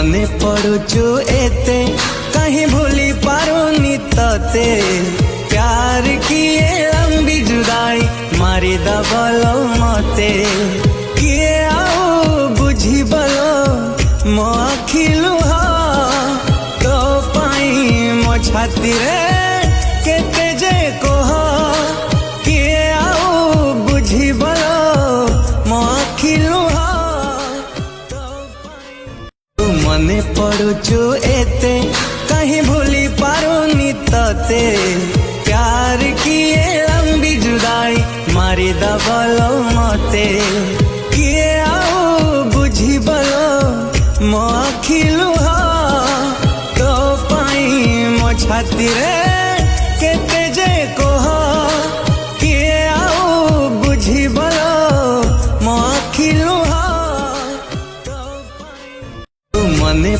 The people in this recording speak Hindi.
मने पड़ुचु एते कहीं भूली पारुनी तते प्यार किए लंबी जुदाई मारी दबलो मते किए आओ बुझी बलो मो आखिलु हा तो पाई मो छाती रे केते जे कोह किए आओ बुझी बलो मो आखिलु हा मने पड़ुचु एते कहीं भूली पारुनी तते प्यार किए लंबी जुदाई मारी दबलो मते किए आओ बुझी बलो मो आखिलु हा तो पाई मो छाती रे केते जे कोह किए आओ बुझी बलो मो आखिलु हा तो पाई मने